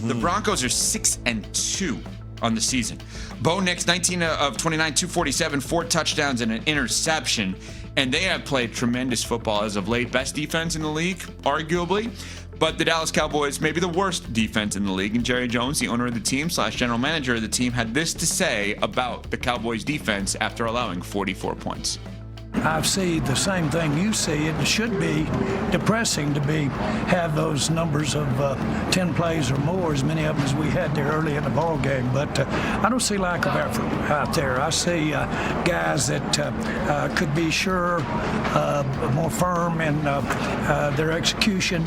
The Broncos are 6-2 on the season. Bo Nix, 19 of 29, 247, 4 touchdowns and an interception. And they have played tremendous football as of late. Best defense in the league, arguably. But the Dallas Cowboys, maybe the worst defense in the league. And Jerry Jones, the owner of the team / general manager of the team, had this to say about the Cowboys defense after allowing 44 points. I see the same thing you see. It should be depressing to have those numbers of 10 plays or more, as many of them as we had there early in the ball game. But I don't see lack of effort out there. I see guys that could be sure, more firm in their execution.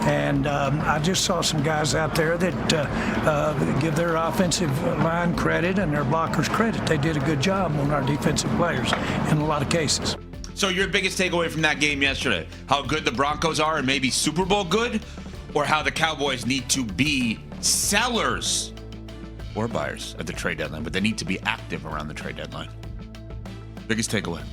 And I just saw some guys out there that give their offensive line credit and their blockers credit. They did a good job on our defensive players in a lot of cases. So your biggest takeaway from that game yesterday, how good the Broncos are and maybe Super Bowl good, or how the Cowboys need to be sellers or buyers at the trade deadline, but they need to be active around the trade deadline? Biggest takeaway.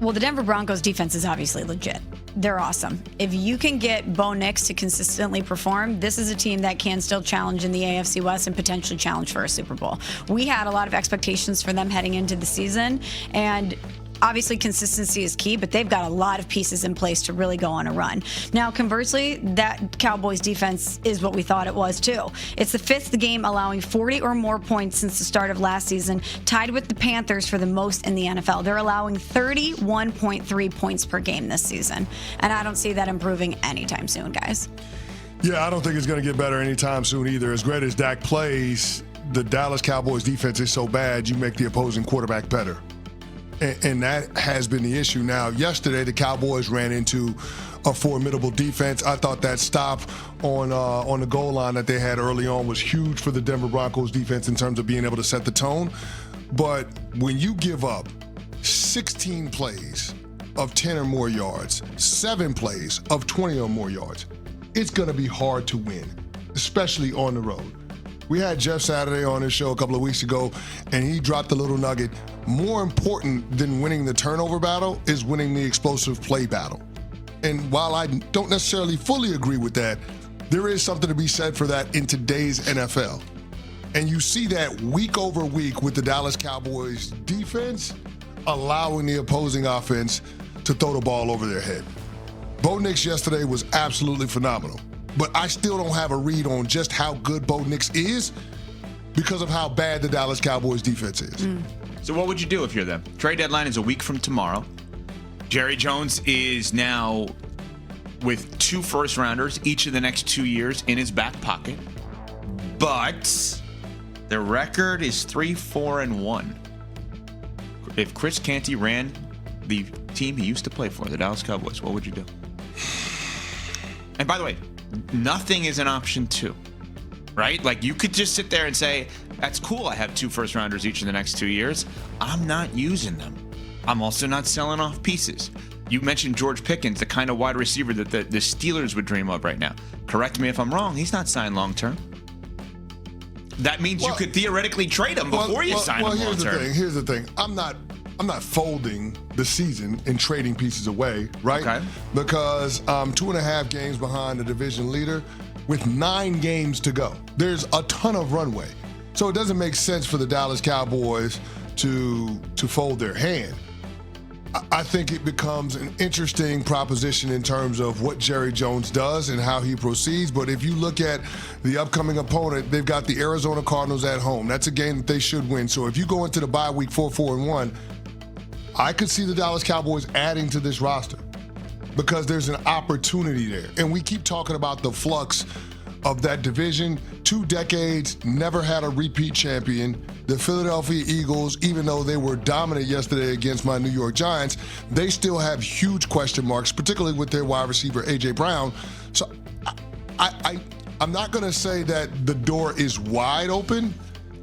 Well, the Denver Broncos defense is obviously legit. They're awesome. If you can get Bo Nix to consistently perform, this is a team that can still challenge in the AFC West and potentially challenge for a Super Bowl. We had a lot of expectations for them heading into the season, and obviously consistency is key, but they've got a lot of pieces in place to really go on a run. Now, conversely, that Cowboys defense is what we thought it was too. It's the 5th game allowing 40 or more points since the start of last season, tied with the Panthers for the most in the NFL. They're allowing 31.3 points per game this season, and I don't see that improving anytime soon, guys. Yeah, I don't think it's going to get better anytime soon either. As great as Dak plays, the Dallas Cowboys defense is so bad, you make the opposing quarterback better. And that has been the issue. Now, yesterday, the Cowboys ran into a formidable defense. I thought that stop on the goal line that they had early on was huge for the Denver Broncos defense in terms of being able to set the tone. But when you give up 16 plays of 10 or more yards, 7 plays of 20 or more yards, it's going to be hard to win, especially on the road. We had Jeff Saturday on his show a couple of weeks ago, and he dropped a little nugget. More important than winning the turnover battle is winning the explosive play battle. And while I don't necessarily fully agree with that, there is something to be said for that in today's NFL. And you see that week over week with the Dallas Cowboys defense allowing the opposing offense to throw the ball over their head. Bo Nix yesterday was absolutely phenomenal. But I still don't have a read on just how good Bo Nix is because of how bad the Dallas Cowboys defense is. So what would you do if you're them? Trade deadline is a week from tomorrow. Jerry Jones is now with 2 first-rounders each of the next 2 years in his back pocket. But their record is 3-4-1. If Chris Canty ran the team he used to play for, the Dallas Cowboys, what would you do? And by the way, nothing is an option too, right? Like, you could just sit there and say, that's cool, I have 2 first-rounders each in the next 2 years. I'm not using them. I'm also not selling off pieces. You mentioned George Pickens, the kind of wide receiver that the Steelers would dream of right now. Correct me if I'm wrong, he's not signed long-term. That means you could theoretically trade him before you sign him long-term. Here's the thing. I'm not folding the season and trading pieces away, right? Okay. Because I'm 2.5 games behind the division leader with 9 games to go. There's a ton of runway. So it doesn't make sense for the Dallas Cowboys to fold their hand. I think it becomes an interesting proposition in terms of what Jerry Jones does and how he proceeds. But if you look at the upcoming opponent, they've got the Arizona Cardinals at home. That's a game that they should win. So if you go into the bye week 4-4-1, I could see the Dallas Cowboys adding to this roster because there's an opportunity there. And we keep talking about the flux of that division. 2 decades, never had a repeat champion. The Philadelphia Eagles, even though they were dominant yesterday against my New York Giants, they still have huge question marks, particularly with their wide receiver, A.J. Brown. So I'm not going to say that the door is wide open,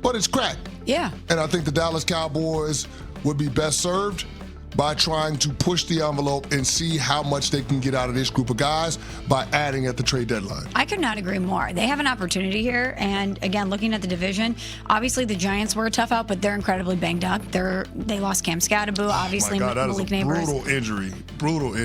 but it's cracked. Yeah. And I think the Dallas Cowboys would be best served by trying to push the envelope and see how much they can get out of this group of guys by adding at the trade deadline. I could not agree more. They have an opportunity here. And again, looking at the division, obviously the Giants were a tough out, but they're incredibly banged up. They lost Cam Scatterbo, obviously. Oh my God, that Malik is a Neighbors. brutal injury.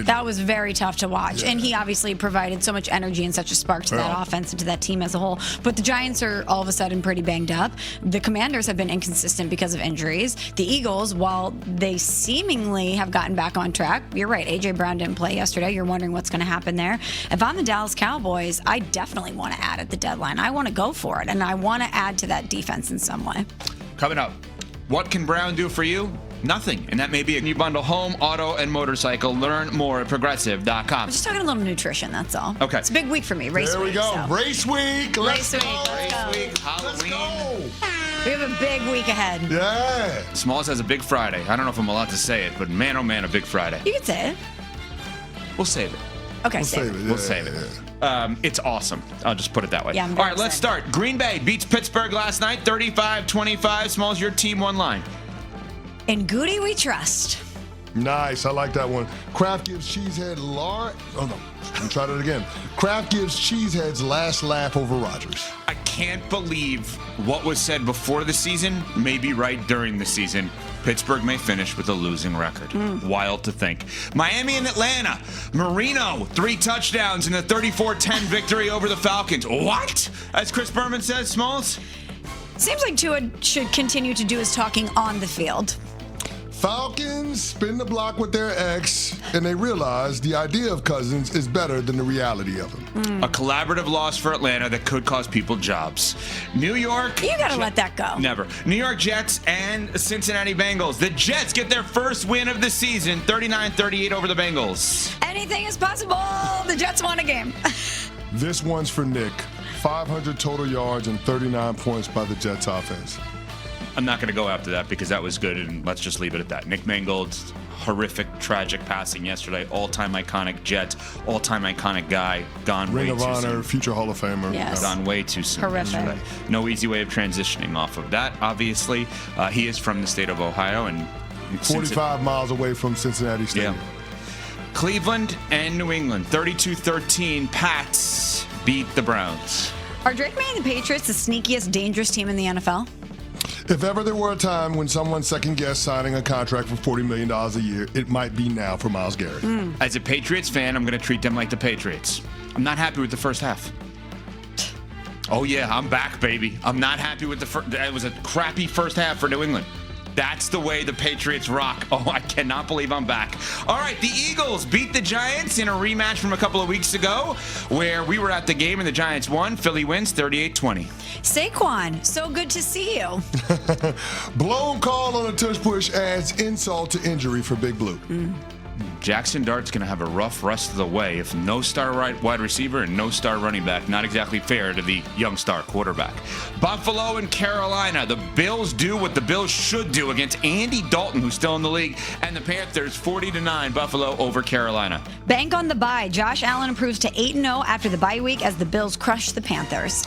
That was very tough to watch. Yeah. And he obviously provided so much energy and such a spark to that offense and to that team as a whole. But the Giants are all of a sudden pretty banged up. The Commanders have been inconsistent because of injuries. The Eagles, while they seemingly have gotten back on track, you're right, A.J. Brown didn't play yesterday. You're wondering what's going to happen there. If I'm the Dallas Cowboys, I definitely want to add at the deadline. I want to go for it, and I want to add to that defense in some way. Coming up, what can Brown do for you? Nothing. And that may be a new bundle, home, auto, and motorcycle. Learn more at progressive.com. I'm just talking a little nutrition, that's all. Okay. It's a big week for me, race There we week. go. So. Race week. Let's Race week. go. Let's go. Week, Halloween. Let's go. We have a big week ahead. Yeah. Smalls has a big Friday. I don't know if I'm allowed to say it, but man, oh man, a big Friday. You can say it. We'll save it. Okay, We'll save save it. it. We'll save it. It's awesome. I'll just put it that way. Yeah, I'm All very right, let's excited. start. Green Bay beats Pittsburgh last night, 35-25. Smalls, your team one line. In Goody we trust. Nice. I like that one. Kraft gives Cheesehead let me try that again. Kraft gives Cheesehead's last laugh over Rodgers. I can't believe what was said before the season may be right during the season. Pittsburgh may finish with a losing record. Wild to think. Miami and Atlanta. Marino, 3 touchdowns in the 34-10 victory over the Falcons. What? As Chris Berman says, Smalls? Seems like Tua should continue to do his talking on the field. Falcons spin the block with their ex, and they realize the idea of Cousins is better than the reality of him. A collaborative loss for Atlanta that could cost people jobs. New York. You got to let that go. Never. New York Jets and Cincinnati Bengals. The Jets get their first win of the season, 39-38 over the Bengals. Anything is possible. The Jets won a game. This one's for Nick. 500 total yards and 39 points by the Jets offense. I'm not going to go after that because that was good, and let's just leave it at that. Nick Mangold's horrific, tragic passing yesterday. All-time iconic Jet, all-time iconic guy, gone way Ring of too Honor, soon. future Hall of Famer. Yes. Gone way too soon Horrific. yesterday. No easy way of transitioning off of that, obviously. He is from the state of Ohio, and 45 miles away from Cincinnati Stadium. Yeah. Cleveland and New England, 32-13. Pats beat the Browns. Are Drake May and the Patriots the sneakiest, dangerous team in the NFL? If ever there were a time when someone second-guessed signing a contract for $40 million a year, it might be now for Myles Garrett. As a Patriots fan, I'm going to treat them like the Patriots. I'm not happy with the first half. Oh, yeah, I'm back, baby. I'm not happy with the first. It was a crappy first half for New England. That's the way the Patriots rock. Oh, I cannot believe I'm back. All right, the Eagles beat the Giants in a rematch from a couple of weeks ago where we were at the game and the Giants won. Philly wins 38-20. Saquon, so good to see you. Blown call on a tush push adds insult to injury for Big Blue. Jackson Dart's going to have a rough rest of the way if no star wide receiver and no star running back. Not exactly fair to the young star quarterback. Buffalo and Carolina. The Bills do what the Bills should do against Andy Dalton, who's still in the league, and the Panthers 40-9 Buffalo over Carolina. Bank on the bye. Josh Allen improves to 8-0 after the bye week as the Bills crush the Panthers.